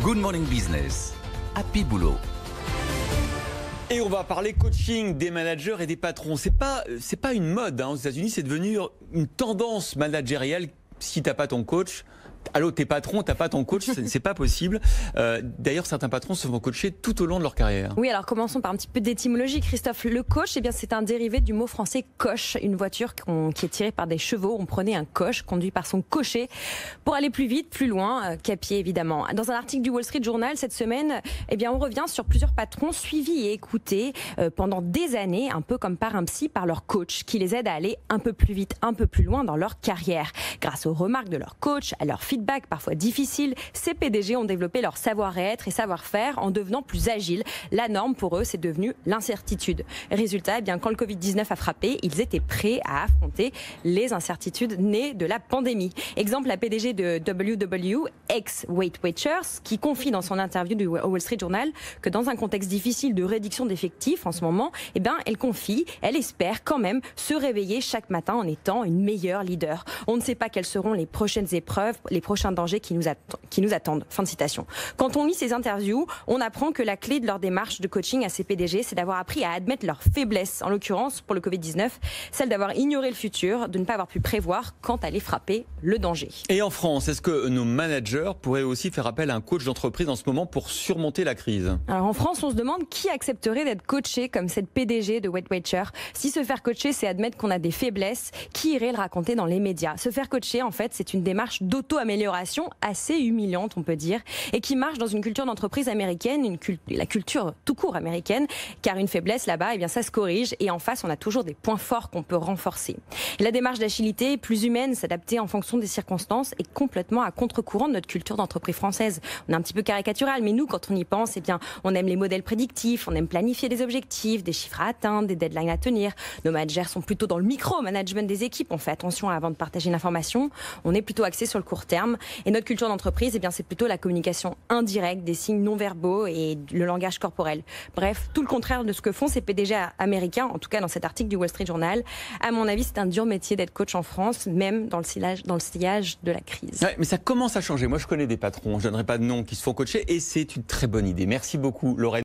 Good Morning Business. Happy Boulot. Et on va parler coaching des managers et des patrons. C'est pas une mode aux États-Unis, c'est devenu une tendance managériale. Si t'as pas ton coach, allô, t'es patron, t'as pas ton coach, c'est pas possible. D'ailleurs, certains patrons se font coacher tout au long de leur carrière. Oui, alors commençons par un petit peu d'étymologie, Christophe. Le coach, c'est un dérivé du mot français coche, une voiture qui est tirée par des chevaux. On prenait un coche conduit par son cocher pour aller plus vite, plus loin, qu'à pied évidemment. Dans un article du Wall Street Journal cette semaine, on revient sur plusieurs patrons suivis et écoutés pendant des années, un peu comme par un psy, par leur coach, qui les aide à aller un peu plus vite, un peu plus loin dans leur carrière. Grâce aux remarques de leur coach, à leur feedback parfois difficile, ces PDG ont développé leur savoir-être et savoir-faire en devenant plus agiles. La norme pour eux, c'est devenu l'incertitude. Résultat, quand le Covid-19 a frappé, ils étaient prêts à affronter les incertitudes nées de la pandémie. Exemple, la PDG de WW, ex-Weight Watchers, qui confie dans son interview du Wall Street Journal que dans un contexte difficile de réduction d'effectifs en ce moment, elle espère quand même se réveiller chaque matin en étant une meilleure leader. On ne sait pas quelles seront les prochaines épreuves, les prochains dangers qui nous attendent. Fin de citation. Quand on lit ces interviews, on apprend que la clé de leur démarche de coaching à ces PDG, c'est d'avoir appris à admettre leurs faiblesses. En l'occurrence, pour le Covid-19, celle d'avoir ignoré le futur, de ne pas avoir pu prévoir quand allait frapper le danger. Et en France, est-ce que nos managers pourraient aussi faire appel à un coach d'entreprise en ce moment pour surmonter la crise? Alors en France, on se demande qui accepterait d'être coaché comme cette PDG de Weight Watchers. Si se faire coacher, c'est admettre qu'on a des faiblesses, qui irait le raconter dans les médias? Se faire coacher, en fait, c'est une démarche d'auto-amélioration assez humiliante, on peut dire, et qui marche dans une culture d'entreprise américaine, la culture tout court américaine, car une faiblesse là-bas, ça se corrige, et en face, on a toujours des points forts qu'on peut renforcer. Et la démarche d'agilité, plus humaine, s'adapter en fonction des circonstances, est complètement à contre-courant de notre culture d'entreprise française. On est un petit peu caricatural, mais nous, quand on y pense, on aime les modèles prédictifs, on aime planifier des objectifs, des chiffres à atteindre, des deadlines à tenir. Nos managers sont plutôt dans le micro-management des équipes, on fait attention avant de partager une information, on est plutôt axé sur le court terme. Et notre culture d'entreprise, c'est plutôt la communication indirecte, des signes non verbaux et le langage corporel. Bref, tout le contraire de ce que font ces PDG américains, en tout cas dans cet article du Wall Street Journal. À mon avis, c'est un dur métier d'être coach en France, même dans le sillage de la crise. Ouais, mais ça commence à changer. Moi, je connais des patrons, je ne donnerai pas de nom, qui se font coacher, et c'est une très bonne idée. Merci beaucoup, Lorraine.